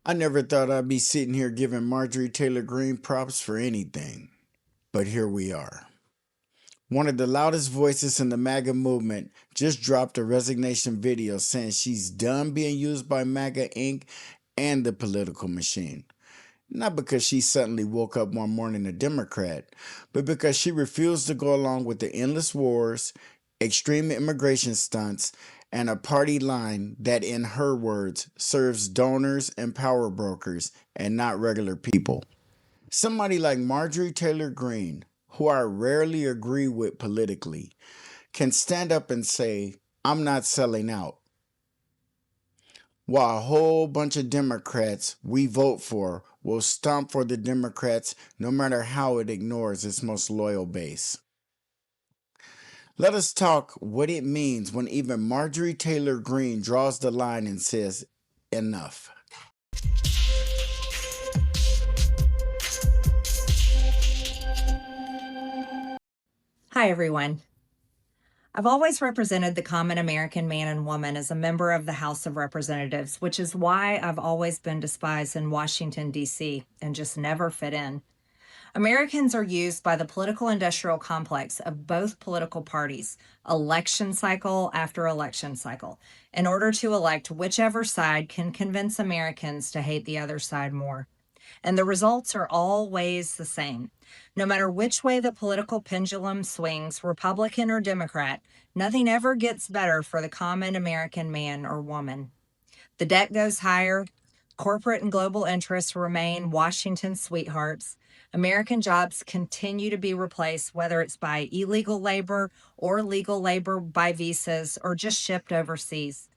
I never thought I'd be sitting here giving Marjorie Taylor Greene props for anything, but here we are. One of the loudest voices in the MAGA movement just dropped a resignation video saying she's done being used by MAGA Inc. and the political machine. Not because she suddenly woke up one morning a Democrat, but because she refused to go along with the endless wars, extreme immigration stunts, and a party line that, in her words, serves donors and power brokers and not regular people. Somebody like Marjorie Taylor Greene, who I rarely agree with politically, can stand up and say, I'm not selling out, while a whole bunch of Democrats we vote for will stomp for the Democrats no matter how it ignores its most loyal base. Let us talk what it means when even Marjorie Taylor Greene draws the line and says, enough. Hi, everyone. I've always represented the common American man and woman as a member of the House of Representatives, which is why I've always been despised in Washington, D.C., and just never fit in. Americans are used by the political industrial complex of both political parties, election cycle after election cycle, in order to elect whichever side can convince Americans to hate the other side more. And the results are always the same. No matter which way the political pendulum swings, Republican or Democrat, nothing ever gets better for the common American man or woman. The debt goes higher, corporate and global interests remain Washington's sweethearts. American jobs continue to be replaced, whether it's by illegal labor or legal labor by visas or just shipped overseas.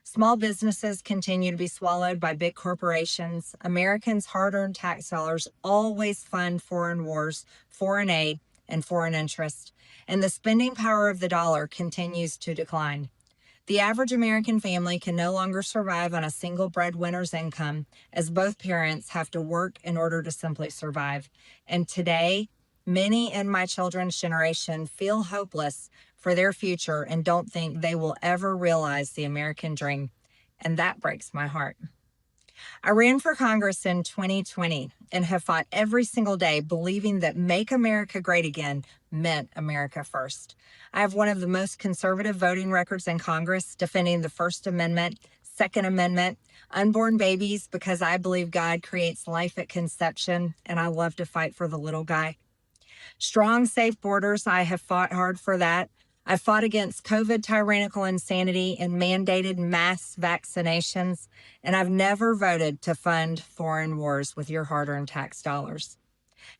Small businesses continue to be swallowed by big corporations. Americans' hard-earned tax dollars always fund foreign wars, foreign aid, and foreign interest, and the spending power of the dollar continues to decline. The average American family can no longer survive on a single breadwinner's income, as both parents have to work in order to simply survive. And today, many in my children's generation feel hopeless for their future and don't think they will ever realize the American dream. And that breaks my heart. I ran for Congress in 2020 and have fought every single day believing that Make America Great Again meant America first. I have one of the most conservative voting records in Congress, defending the First Amendment, Second Amendment, unborn babies because I believe God creates life at conception, and I love to fight for the little guy. Strong, safe borders, I have fought hard for that. I've fought against COVID tyrannical insanity and mandated mass vaccinations, and I've never voted to fund foreign wars with your hard-earned tax dollars.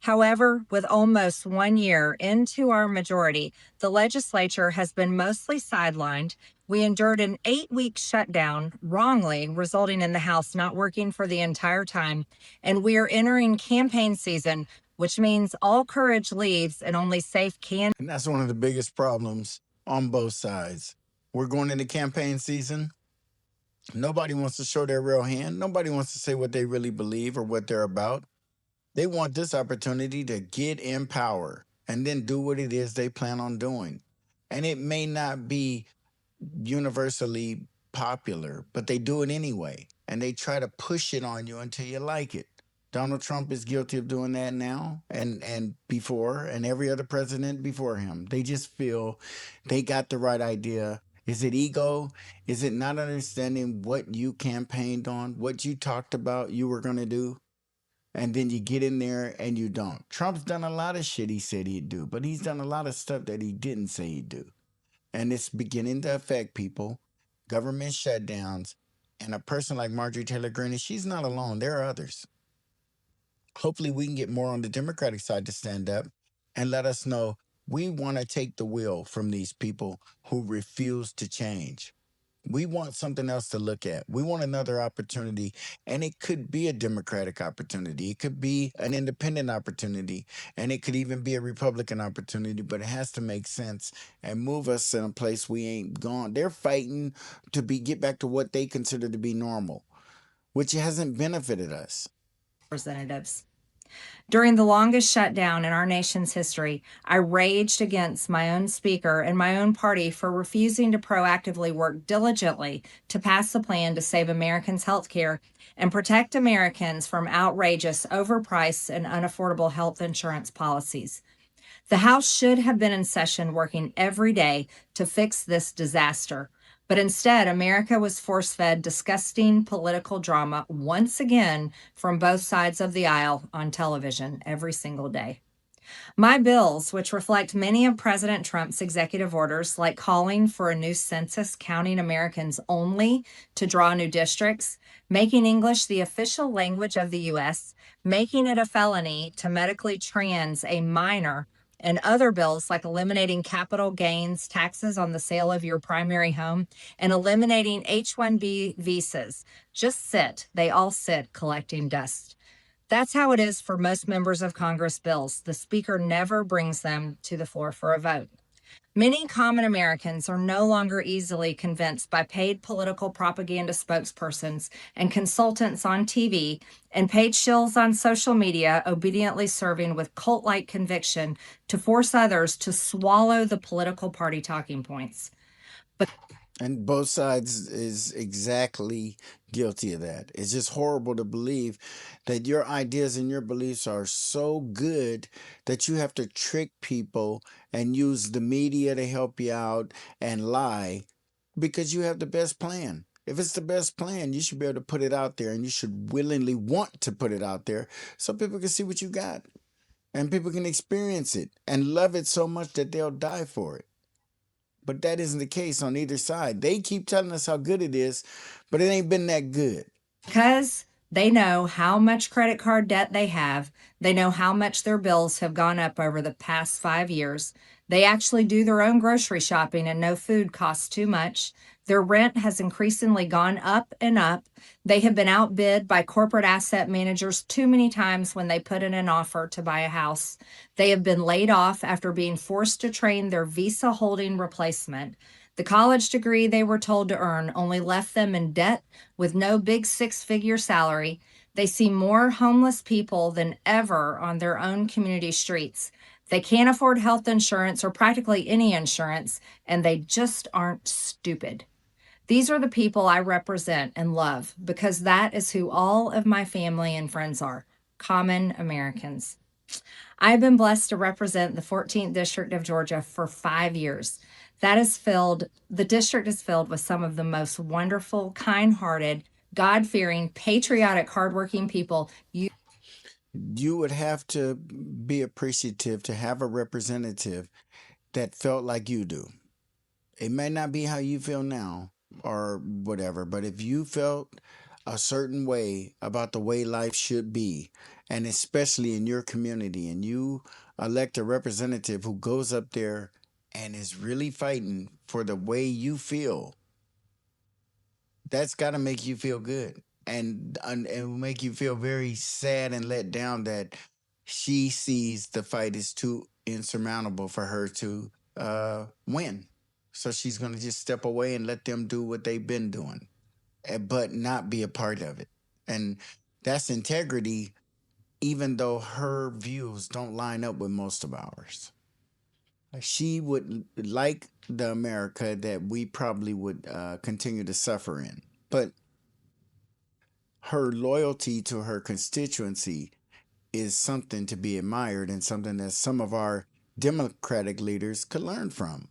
However, with almost 1 year into our majority, the legislature has been mostly sidelined. We endured an 8-week shutdown, wrongly, resulting in the House not working for the entire time, and we are entering campaign season, which means all courage leaves and only safe can. And that's one of the biggest problems on both sides. We're going into campaign season. Nobody wants to show their real hand. Nobody wants to say what they really believe or what they're about. They want this opportunity to get in power and then do what it is they plan on doing. And it may not be universally popular, but they do it anyway. And they try to push it on you until you like it. Donald Trump is guilty of doing that now and before, and every other president before him. They just feel they got the right idea. Is it ego? Is it not understanding what you campaigned on, what you talked about you were going to do? And then you get in there and you don't. Trump's done a lot of shit he said he'd do, but he's done a lot of stuff that he didn't say he'd do. And it's beginning to affect people, government shutdowns, and a person like Marjorie Taylor Greene, she's not alone. There are others. Hopefully we can get more on the Democratic side to stand up and let us know we want to take the wheel from these people who refuse to change. We want something else to look at. We want another opportunity, and it could be a Democratic opportunity. It could be an independent opportunity, and it could even be a Republican opportunity, but it has to make sense and move us in a place we ain't gone. They're fighting to get back to what they consider to be normal, which hasn't benefited us. Representatives. During the longest shutdown in our nation's history, I raged against my own speaker and my own party for refusing to proactively work diligently to pass the plan to save Americans' health care and protect Americans from outrageous, overpriced, and unaffordable health insurance policies. The House should have been in session working every day to fix this disaster. But instead, America was force fed disgusting political drama once again from both sides of the aisle on television every single day. My bills, which reflect many of President Trump's executive orders, like calling for a new census counting Americans only to draw new districts, making English the official language of the U.S., making it a felony to medically trans a minor, and other bills like eliminating capital gains taxes on the sale of your primary home and eliminating H-1B visas, just sit. They all sit collecting dust. That's how it is for most members of Congress bills. The Speaker never brings them to the floor for a vote. Many common Americans are no longer easily convinced by paid political propaganda spokespersons and consultants on TV and paid shills on social media, obediently serving with cult like conviction to force others to swallow the political party talking points. And both sides is exactly guilty of that. It's just horrible to believe that your ideas and your beliefs are so good that you have to trick people and use the media to help you out and lie because you have the best plan. If it's the best plan, you should be able to put it out there, and you should willingly want to put it out there so people can see what you got and people can experience it and love it so much that they'll die for it. But that isn't the case on either side. They keep telling us how good it is, but it ain't been that good. Because they know how much credit card debt they have. They know how much their bills have gone up over the past 5 years. They actually do their own grocery shopping and know food costs too much. Their rent has increasingly gone up and up. They have been outbid by corporate asset managers too many times when they put in an offer to buy a house. They have been laid off after being forced to train their visa holding replacement. The college degree they were told to earn only left them in debt with no big six-figure salary. They see more homeless people than ever on their own community streets. They can't afford health insurance or practically any insurance, and they just aren't stupid. These are the people I represent and love because that is who all of my family and friends are, common Americans. I have been blessed to represent the 14th District of Georgia for 5 years. The district is filled with some of the most wonderful, kind hearted, God fearing, patriotic, hardworking people You would have to be appreciative to have a representative that felt like you do. It may not be how you feel now or whatever, but if you felt a certain way about the way life should be, and especially in your community, and you elect a representative who goes up there and is really fighting for the way you feel, that's got to make you feel good, and make you feel very sad and let down that she sees the fight is too insurmountable for her to win. So she's going to just step away and let them do what they've been doing, but not be a part of it. And that's integrity, even though her views don't line up with most of ours. She would like the America that we probably would continue to suffer in. But her loyalty to her constituency is something to be admired and something that some of our Democratic leaders could learn from.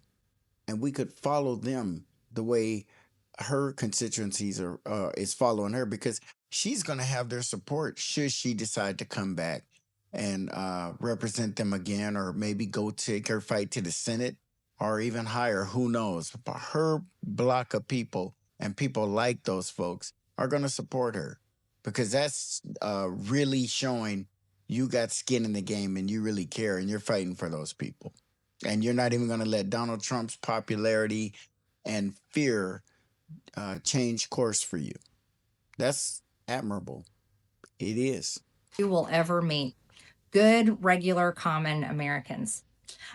And we could follow them the way her constituencies are is following her, because she's going to have their support should she decide to come back and represent them again, or maybe go take her fight to the Senate or even higher. Who knows? But her block of people and people like those folks are going to support her, because that's really showing you got skin in the game and you really care and you're fighting for those people. And you're not even going to let Donald Trump's popularity and fear change course for you. That's admirable. It is. you will ever meet. Good, regular, common Americans.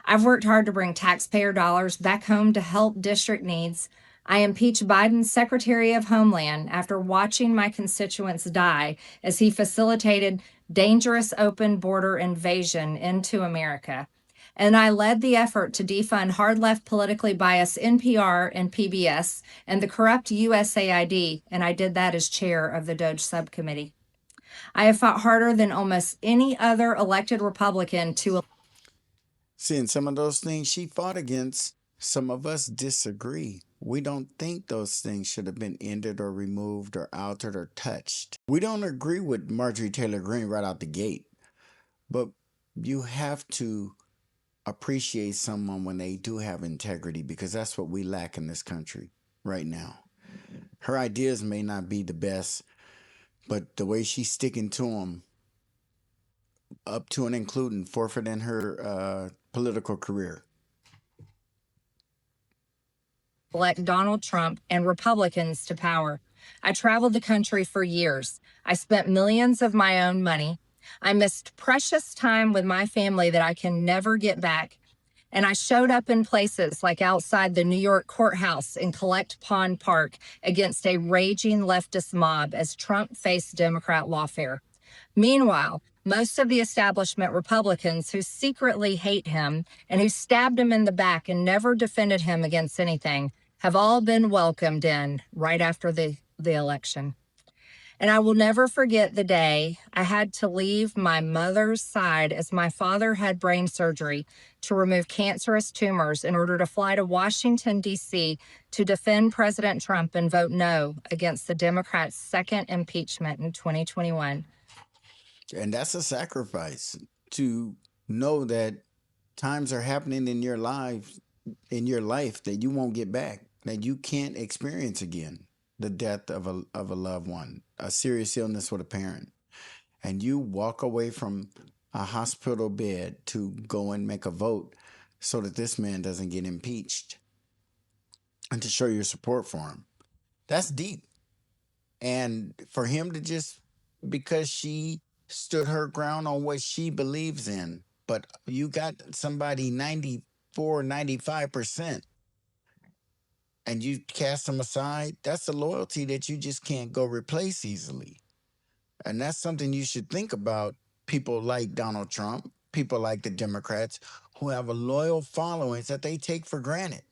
I've worked hard to bring taxpayer dollars back home to help district needs. I impeached Biden's Secretary of Homeland after watching my constituents die as he facilitated dangerous open border invasion into America. And I led the effort to defund hard left politically biased NPR and PBS and the corrupt USAID, and I did that as chair of the DOJ subcommittee. I have fought harder than almost any other elected Republican to. Seeing some of those things she fought against, some of us disagree. We don't think those things should have been ended or removed or altered or touched. We don't agree with Marjorie Taylor Greene right out the gate, but you have to appreciate someone when they do have integrity, because that's what we lack in this country right now. Her ideas may not be the best, but the way she's sticking to them, up to and including forfeiting her political career. Elect Donald Trump and Republicans to power. I traveled the country for years. I spent millions of my own money. I missed precious time with my family that I can never get back. And I showed up in places like outside the New York courthouse in Collect Pond Park against a raging leftist mob as Trump faced Democrat lawfare. Meanwhile, most of the establishment Republicans who secretly hate him and who stabbed him in the back and never defended him against anything have all been welcomed in right after the election. And I will never forget the day I had to leave my mother's side as my father had brain surgery to remove cancerous tumors in order to fly to Washington, D.C. to defend President Trump and vote no against the Democrats' second impeachment in 2021. And that's a sacrifice, to know that times are happening in your life that you won't get back, that you can't experience again. The death of a loved one, a serious illness with a parent, and you walk away from a hospital bed to go and make a vote so that this man doesn't get impeached, and to show your support for him. That's deep. And for him to just, because she stood her ground on what she believes in, but you got somebody 94, 95%, and you cast them aside, that's a loyalty that you just can't go replace easily. And that's something you should think about. People like Donald Trump, people like the Democrats, who have a loyal following that they take for granted.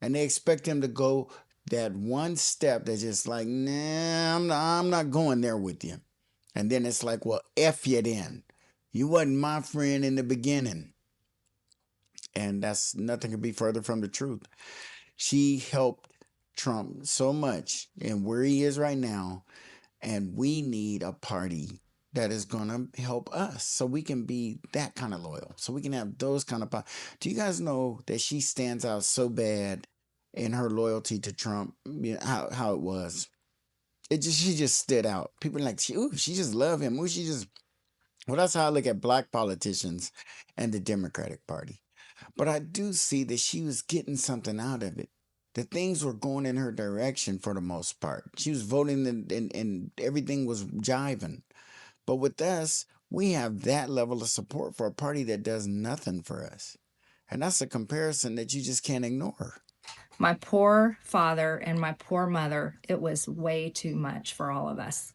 And they expect them to go that one step that's just like, nah, I'm not going there with you. And then it's like, well, F you then. You wasn't my friend in the beginning. And that's, nothing could be further from the truth. She helped Trump so much and where he is right now. And we need a party that is going to help us so we can be that kind of loyal, so we can have those kind of. Do you guys know that she stands out so bad in her loyalty to Trump? You know, how it was. She just stood out. People are like, she just love him. Ooh, she just. Well, that's how I look at black politicians and the Democratic Party. But I do see that she was getting something out of it. That things were going in her direction for the most part. She was voting and everything was jiving. But with us, we have that level of support for a party that does nothing for us. And that's a comparison that you just can't ignore. My poor father and my poor mother, it was way too much for all of us.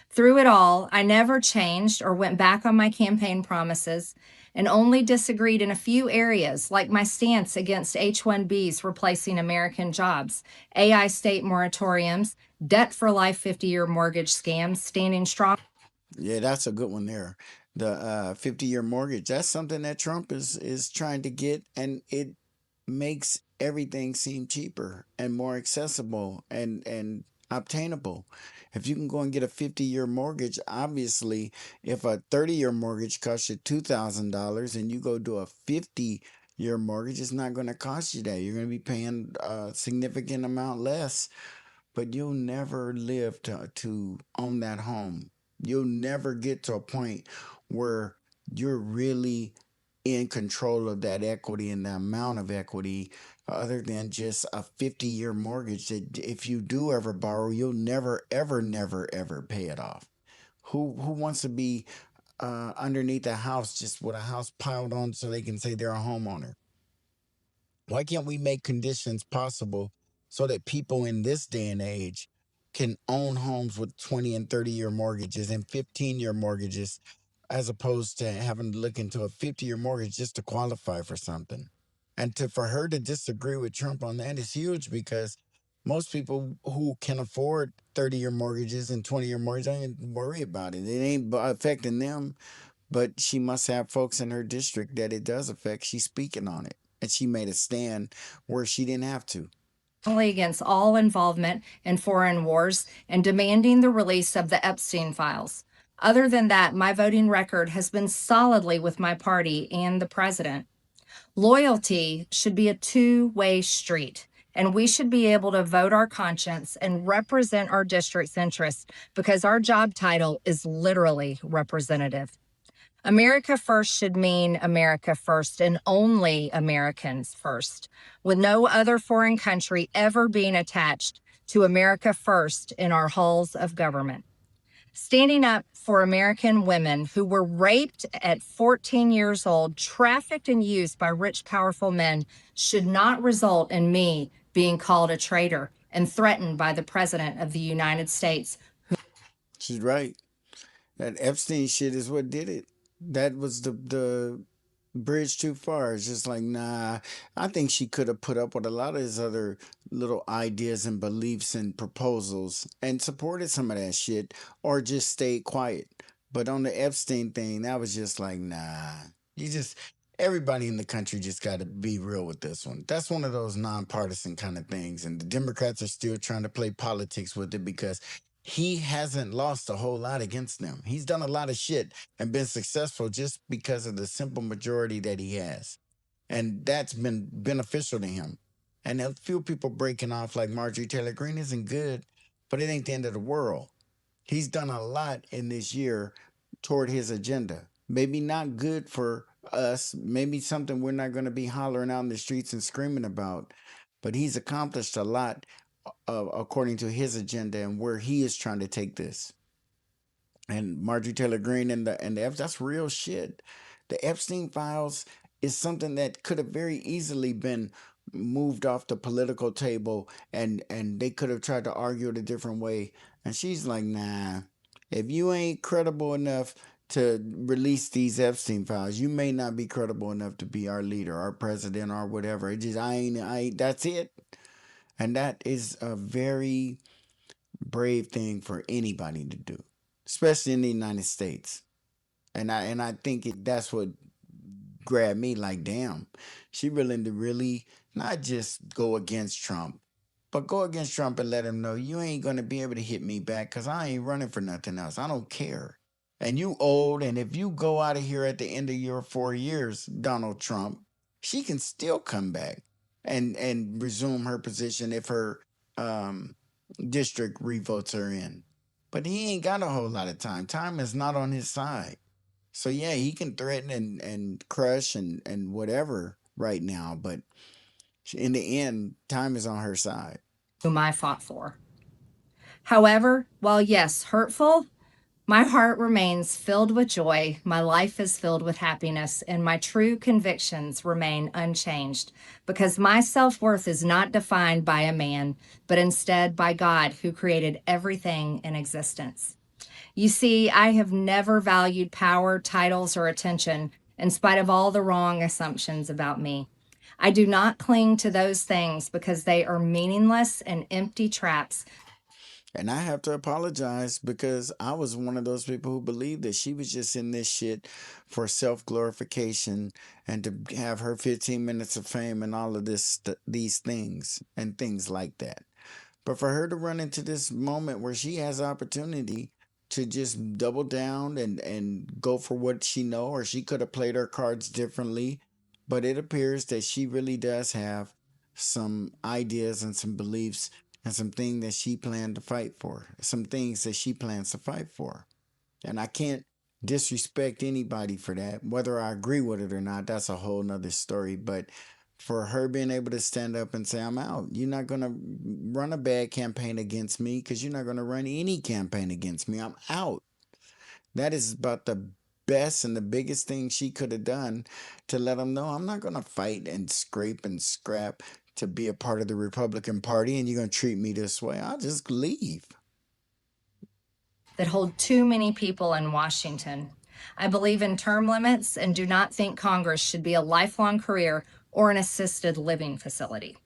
Through it all, I never changed or went back on my campaign promises and only disagreed in a few areas, like my stance against H-1Bs replacing American jobs, AI state moratoriums, debt for life 50-year mortgage scams, standing strong. Yeah, that's a good one there. The 50-year mortgage, that's something that Trump is trying to get, and it makes everything seem cheaper and more accessible and obtainable. If you can go and get a 50-year mortgage, obviously, if a 30-year mortgage costs you $2,000 and you go do a 50-year mortgage, it's not going to cost you that. You're going to be paying a significant amount less, but you'll never live to own that home. You'll never get to a point where you're really in control of that equity and the amount of equity, other than just a 50-year mortgage that if you do ever borrow, you'll never, ever, never, ever pay it off. Who wants to be underneath a house just with a house piled on so they can say they're a homeowner? Why can't we make conditions possible so that people in this day and age can own homes with 20 and 30-year mortgages and 15-year mortgages, as opposed to having to look into a 50-year mortgage just to qualify for something. And for her to disagree with Trump on that is huge, because most people who can afford 30-year mortgages and 20-year mortgages don't even worry about it. It ain't affecting them, but she must have folks in her district that it does affect. She's speaking on it. And she made a stand where she didn't have to. Against all involvement in foreign wars and demanding the release of the Epstein files. Other than that, my voting record has been solidly with my party and the president. Loyalty should be a two-way street, and we should be able to vote our conscience and represent our district's interests because our job title is literally representative. America first should mean America first and only Americans first, with no other foreign country ever being attached to America first in our halls of government. Standing up for American women who were raped at 14 years old, trafficked and used by rich, powerful men should not result in me being called a traitor and threatened by the President of the United States. She's right. That Epstein shit is what did it. That was the bridge too far. It's just like, nah. I think she could have put up with a lot of his other little ideas and beliefs and proposals and supported some of that shit, or just stayed quiet. But on the Epstein thing, that was just like, nah. You just Everybody in the country just got to be real with this one. That's one of those nonpartisan kind of things, and the Democrats are still trying to play politics with it because he hasn't lost a whole lot against them. He's done a lot of shit and been successful just because of the simple majority that he has. And that's been beneficial to him. And a few people breaking off like Marjorie Taylor Greene isn't good, but it ain't the end of the world. He's done a lot in this year toward his agenda. Maybe not good for us, maybe something we're not going to be hollering out in the streets and screaming about, but he's accomplished a lot according to his agenda and where he is trying to take this. And Marjorie Taylor Greene and the that's real shit. The Epstein files is something that could have very easily been moved off the political table, and they could have tried to argue it a different way. And she's like, nah, if you ain't credible enough to release these Epstein files, you may not be credible enough to be our leader, our president, or whatever. It just I ain't that's it. And that is a very brave thing for anybody to do, especially in the United States. And I think that's what grabbed me. Like, damn, she willing to really not just go against Trump, but go against Trump and let him know you ain't gonna be able to hit me back because I ain't running for nothing else. I don't care. And you old, and if you go out of here at the end of your 4 years, Donald Trump, she can still come back and resume her position if her um district revotes her in. But he ain't got a whole lot of time. Time is not on his side. So yeah, he can threaten and crush and whatever right now, but in the end, time is on her side. Whom I fought for. However, while yes, hurtful, my heart remains filled with joy, my life is filled with happiness, and my true convictions remain unchanged because my self worth is not defined by a man, but instead by God who created everything in existence. You see, I have never valued power, titles, or attention in spite of all the wrong assumptions about me. I do not cling to those things because they are meaningless and empty traps. And I have to apologize because I was one of those people who believed that she was just in this shit for self glorification and to have her 15 minutes of fame and all of these things and things like that. But for her to run into this moment where she has opportunity to just double down and go for what she know, or she could have played her cards differently, but it appears that she really does have some ideas and some beliefs and some things that she planned to fight for, some things that she plans to fight for. And I can't disrespect anybody for that. Whether I agree with it or not, that's a whole nother story. But for her being able to stand up and say, I'm out. You're not going to run a bad campaign against me because you're not going to run any campaign against me. I'm out. That is about the best and the biggest thing she could have done to let them know I'm not going to fight and scrape and scrap to be a part of the Republican Party and you're going to treat me this way, I'll just leave. That hold too many people in Washington. I believe in term limits and do not think Congress should be a lifelong career or an assisted living facility.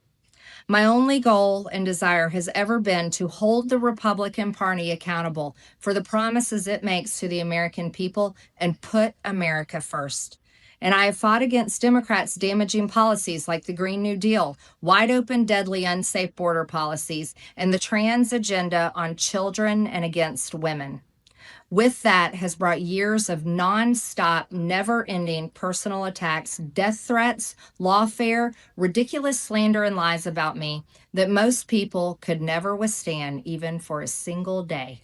My only goal and desire has ever been to hold the Republican Party accountable for the promises it makes to the American people and put America first. And I have fought against Democrats' damaging policies like the Green New Deal, wide open, deadly, unsafe border policies, and the trans agenda on children and against women. With that has brought years of nonstop, never-ending personal attacks, death threats, lawfare, ridiculous slander and lies about me that most people could never withstand even for a single day.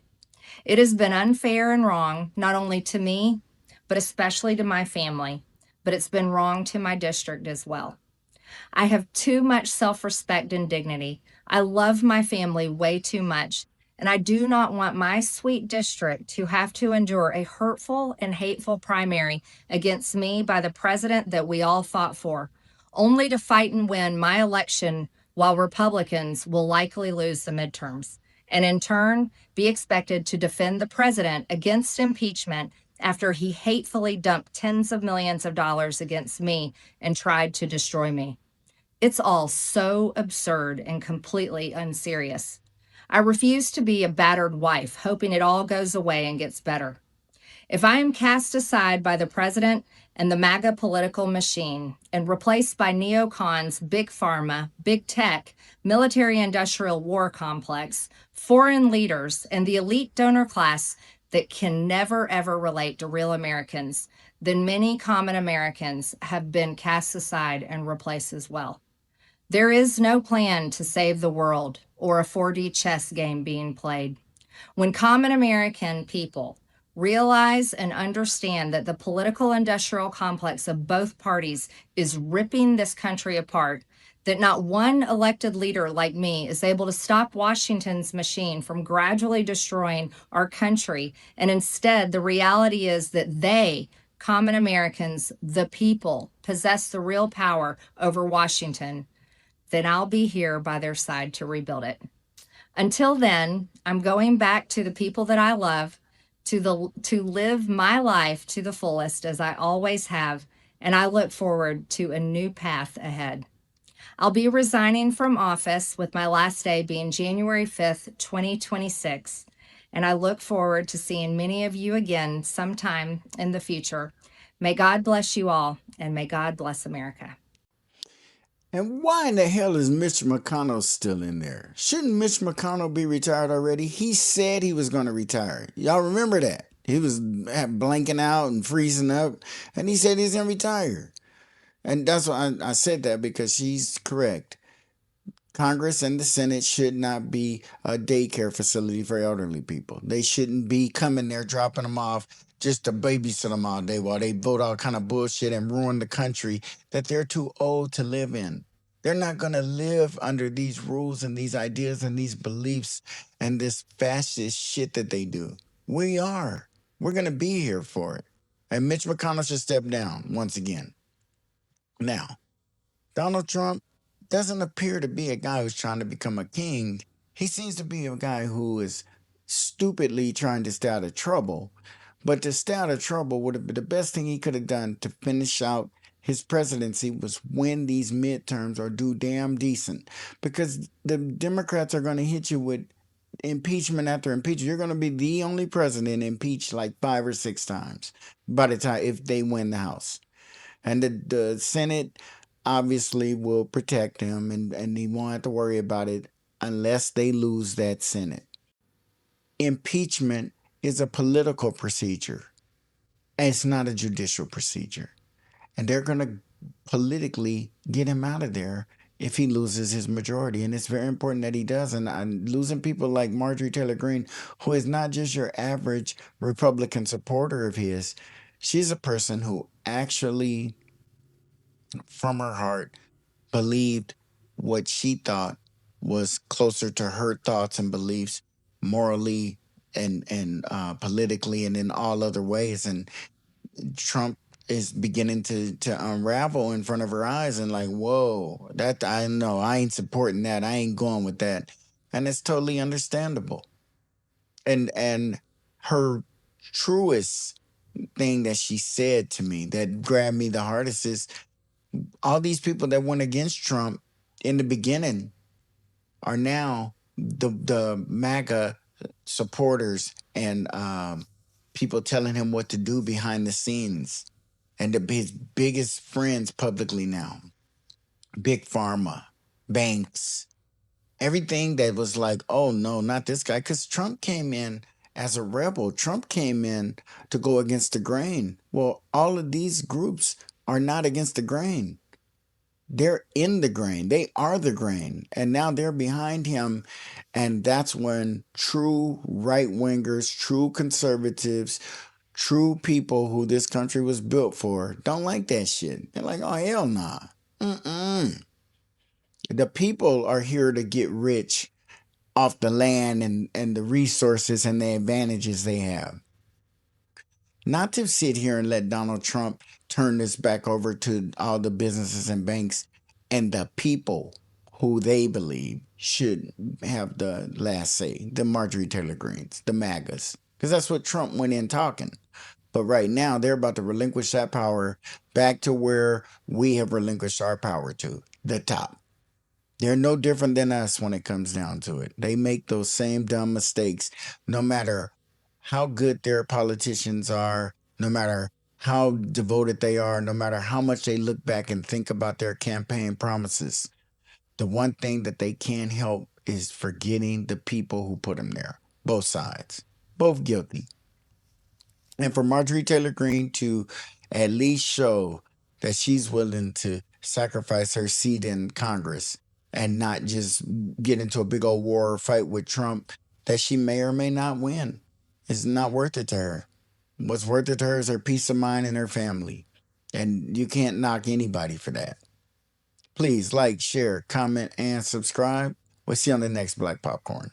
It has been unfair and wrong, not only to me, but especially to my family, but it's been wrong to my district as well. I have too much self respect and dignity. I love my family way too much. And I do not want my sweet district to have to endure a hurtful and hateful primary against me by the president that we all fought for, only to fight and win my election while Republicans will likely lose the midterms, and in turn be expected to defend the president against impeachment after he hatefully dumped tens of millions of dollars against me and tried to destroy me. It's all so absurd and completely unserious. I refuse to be a battered wife, hoping it all goes away and gets better. If I am cast aside by the president and the MAGA political machine and replaced by neocons, big pharma, big tech, military industrial war complex, foreign leaders, and the elite donor class that can never ever relate to real Americans, then many common Americans have been cast aside and replaced as well. There is no plan to save the world or a 4D chess game being played. When common American people realize and understand that the political industrial complex of both parties is ripping this country apart, that not one elected leader like me is able to stop Washington's machine from gradually destroying our country, and instead the reality is that they, common Americans, the people, possess the real power over Washington, then I'll be here by their side to rebuild it. Until then, I'm going back to the people that I love, to live my life to the fullest as I always have, and I look forward to a new path ahead. I'll be resigning from office with my last day being January 5th, 2026, and I look forward to seeing many of you again sometime in the future. May God bless you all, and may God bless America. And why in the hell is Mitch McConnell still in there? Shouldn't Mitch McConnell be retired already? He said he was going to retire. Y'all remember that? He was blanking out and freezing up, and he said he's going to retire. And that's why I said that, because she's correct. Congress and the Senate should not be a daycare facility for elderly people. They shouldn't be coming there, dropping them off just to babysit them all day while they vote all kind of bullshit and ruin the country that they're too old to live in. They're not going to live under these rules and these ideas and these beliefs and this fascist shit that they do. We are. We're going to be here for it. And Mitch McConnell should step down once again. Now, Donald Trump doesn't appear to be a guy who's trying to become a king. He seems to be a guy who is stupidly trying to stay out of trouble. But to stay out of trouble would have been the best thing he could have done to finish out his presidency, was win these midterms or do damn decent. Because the Democrats are going to hit you with impeachment after impeachment. You're going to be the only president impeached like 5 or 6 times by the time, if they win the House. And the Senate obviously will protect him, and he won't have to worry about it unless they lose that Senate. Impeachment is a political procedure. It's not a judicial procedure. And they're going to politically get him out of there if he loses his majority. And it's very important that he does. And losing people like Marjorie Taylor Greene, who is not just your average Republican supporter of his, she's a person who actually, from her heart, believed what she thought was closer to her thoughts and beliefs morally and politically and in all other ways. And Trump is beginning to unravel in front of her eyes, and like, whoa, that I know I ain't supporting that. I ain't going with that. And it's totally understandable. And her truest thing that she said to me that grabbed me the hardest is all these people that went against Trump in the beginning are now the MAGA supporters and people telling him what to do behind the scenes, and his biggest friends publicly now, big pharma, banks, everything that was like, oh no, not this guy, because Trump came in as a rebel. Trump came in to go against the grain. Well, all of these groups are not against the grain. They're in the grain. They are the grain. And now they're behind him. And that's when true right wingers, true conservatives, true people who this country was built for don't like that shit. They're like, oh, hell nah. Mm-mm. The people are here to get rich off the land and the resources and the advantages they have. Not to sit here and let Donald Trump turn this back over to all the businesses and banks and the people who they believe should have the last say, the Marjorie Taylor Greenes, the MAGAs. Because that's what Trump went in talking. But right now, they're about to relinquish that power back to where we have relinquished our power to, the top. They're no different than us when it comes down to it. They make those same dumb mistakes no matter how good their politicians are, no matter how devoted they are, no matter how much they look back and think about their campaign promises. The one thing that they can't help is forgetting the people who put them there. Both sides, both guilty. And for Marjorie Taylor Greene to at least show that she's willing to sacrifice her seat in Congress and not just get into a big old war or fight with Trump that she may or may not win. It's not worth it to her. What's worth it to her is her peace of mind and her family. And you can't knock anybody for that. Please like, share, comment, and subscribe. We'll see you on the next Black Popcorn.